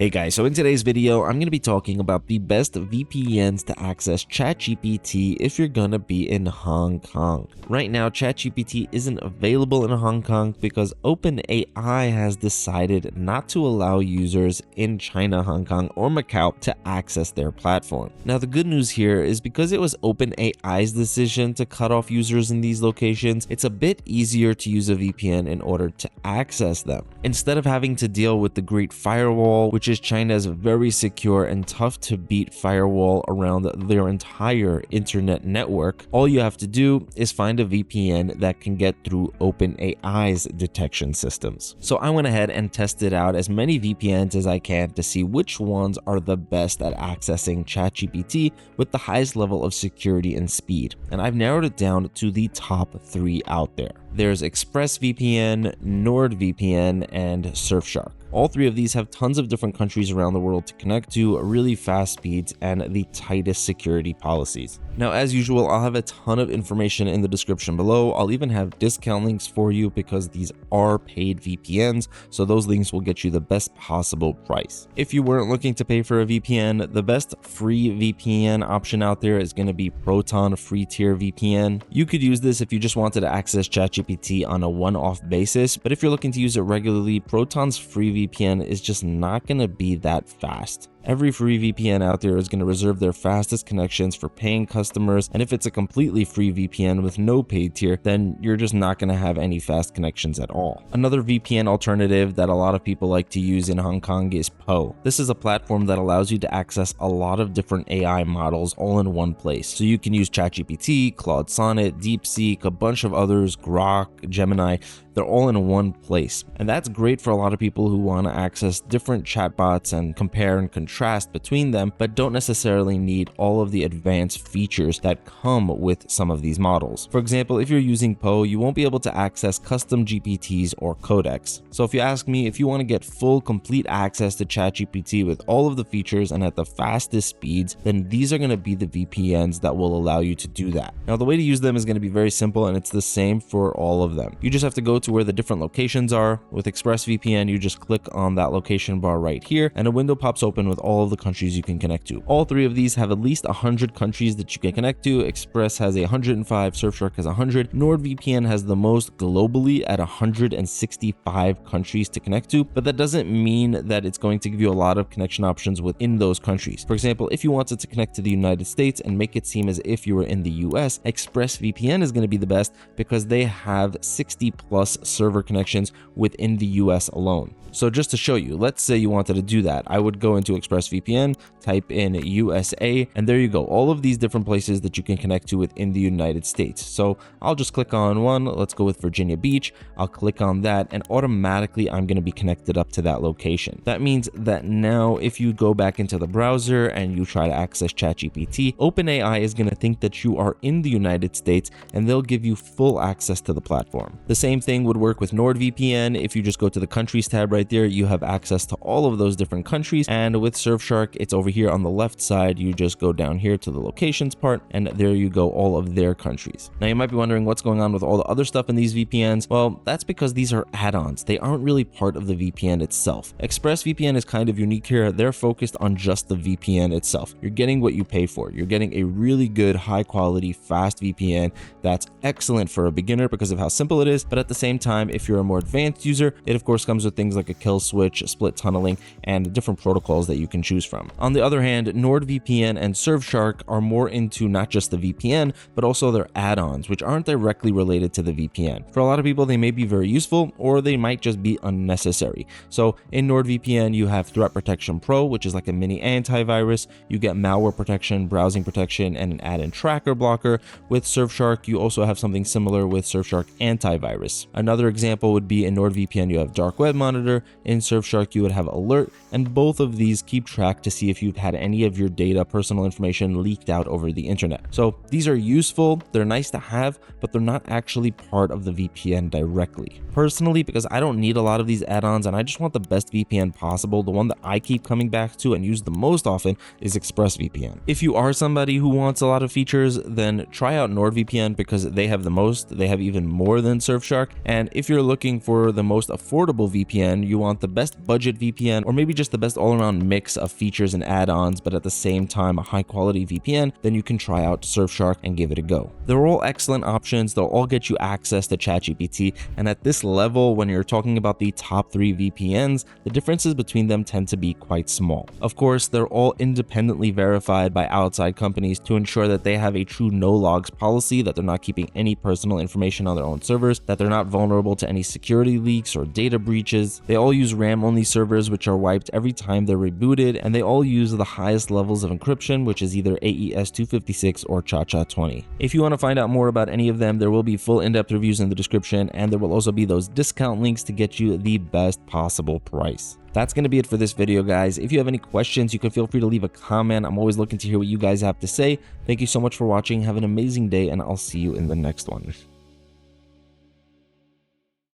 Hey guys, so in today's video, I'm going to be talking about the best VPNs to access ChatGPT if you're going to be in Hong Kong. Right now, ChatGPT isn't available in Hong Kong because OpenAI has decided not to allow users in China, Hong Kong, or Macau to access their platform. Now, the good news here is because it was OpenAI's decision to cut off users in these locations, it's a bit easier to use a VPN in order to access them. Instead of having to deal with the Great Firewall, which is China's very secure and tough to beat firewall around their entire internet network, all you have to do is find a VPN that can get through OpenAI's detection systems. So I went ahead and tested out as many VPNs as I can to see which ones are the best at accessing ChatGPT with the highest level of security and speed. And I've narrowed it down to the top 3 out there. There's ExpressVPN, NordVPN, and Surfshark. All 3 of these have tons of different countries around the world to connect to, really fast speeds, and the tightest security policies. Now, as usual, I'll have a ton of information in the description below. I'll even have discount links for you because these are paid VPNs, so those links will get you the best possible price. If you weren't looking to pay for a VPN, the best free VPN option out there is going to be Proton Free Tier VPN. You could use this if you just wanted to access ChatGPT on a one-off basis, but if you're looking to use it regularly, Proton's free VPN is just not going to be that fast. Every free VPN out there is going to reserve their fastest connections for paying customers, and if it's a completely free VPN with no paid tier, then you're just not going to have any fast connections at all. Another VPN alternative that a lot of people like to use in Hong Kong is Poe. This is a platform that allows you to access a lot of different AI models all in one place. So you can use ChatGPT, Claude Sonnet, DeepSeek, a bunch of others, Grok, Gemini. They're all in one place. And that's great for a lot of people who want to access different chatbots and compare and contrast between them, but don't necessarily need all of the advanced features that come with some of these models. For example, if you're using Poe, you won't be able to access custom GPTs or codecs. So if you ask me, if you want to get full, complete access to ChatGPT with all of the features and at the fastest speeds, then these are going to be the VPNs that will allow you to do that. Now, the way to use them is going to be very simple, and it's the same for all of them. You just have to go to where the different locations are. With ExpressVPN, you just click on that location bar right here, and a window pops open with all of the countries you can connect to. All 3 of these have at least 100 countries that you can connect to. Express has 105, Surfshark has 100, NordVPN has the most globally at 165 countries to connect to, but that doesn't mean that it's going to give you a lot of connection options within those countries. For example, if you wanted to connect to the United States and make it seem as if you were in the US, ExpressVPN is going to be the best because they have 60 plus server connections within the US alone. So just to show you, let's say you wanted to do that. I would go into ExpressVPN, type in USA, and there you go. All of these different places that you can connect to within the United States. So I'll just click on one. Let's go with Virginia Beach. I'll click on that, and automatically I'm going to be connected up to that location. That means that now if you go back into the browser and you try to access ChatGPT, OpenAI is going to think that you are in the United States, and they'll give you full access to the platform. The same thing would work with NordVPN. If you just go to the countries tab right there, you have access to all of those different countries. And with Surfshark, it's over here on the left side. You just go down here to the locations part, and there you go, all of their countries. Now you might be wondering what's going on with all the other stuff in these VPNs. Well, that's because these are add-ons. They aren't really part of the VPN itself. ExpressVPN is kind of unique here. They're focused on just the VPN itself. You're getting what you pay for. You're getting a really good, high quality, fast VPN that's excellent for a beginner because of how simple it is. But at the same time, if you're a more advanced user, it of course comes with things like a kill switch, split tunneling, and different protocols that you can choose from. On the other hand, NordVPN and Surfshark are more into not just the VPN, but also their add-ons, which aren't directly related to the VPN. For a lot of people, they may be very useful, or they might just be unnecessary. So in NordVPN, you have Threat Protection Pro, which is like a mini antivirus. You get malware protection, browsing protection, and an add-in tracker blocker. With Surfshark, you also have something similar with Surfshark Antivirus. Another example would be in NordVPN, you have Dark Web Monitor. In Surfshark, you would have Alert, and both of these keep track to see if you've had any of your data, personal information leaked out over the internet. So these are useful, they're nice to have, but they're not actually part of the VPN directly. Personally, because I don't need a lot of these add-ons and I just want the best VPN possible, the one that I keep coming back to and use the most often is ExpressVPN. If you are somebody who wants a lot of features, then try out NordVPN because they have the most. They have even more than Surfshark, And if you're looking for the most affordable VPN, you want the best budget VPN, or maybe just the best all-around mix of features and add-ons, but at the same time a high-quality VPN, then you can try out Surfshark and give it a go. They're all excellent options. They'll all get you access to ChatGPT, and at this level, when you're talking about the top 3 VPNs, the differences between them tend to be quite small. Of course, they're all independently verified by outside companies to ensure that they have a true no-logs policy, that they're not keeping any personal information on their own servers, that they're not vulnerable to any security leaks or data breaches. They all use RAM-only servers, which are wiped every time they're rebooted, and they all use the highest levels of encryption, which is either AES-256 or ChaCha20. If you want to find out more about any of them, there will be full in-depth reviews in the description, and there will also be those discount links to get you the best possible price. That's going to be it for this video, guys. If you have any questions, you can feel free to leave a comment. I'm always looking to hear what you guys have to say. Thank you so much for watching. Have an amazing day, and I'll see you in the next one.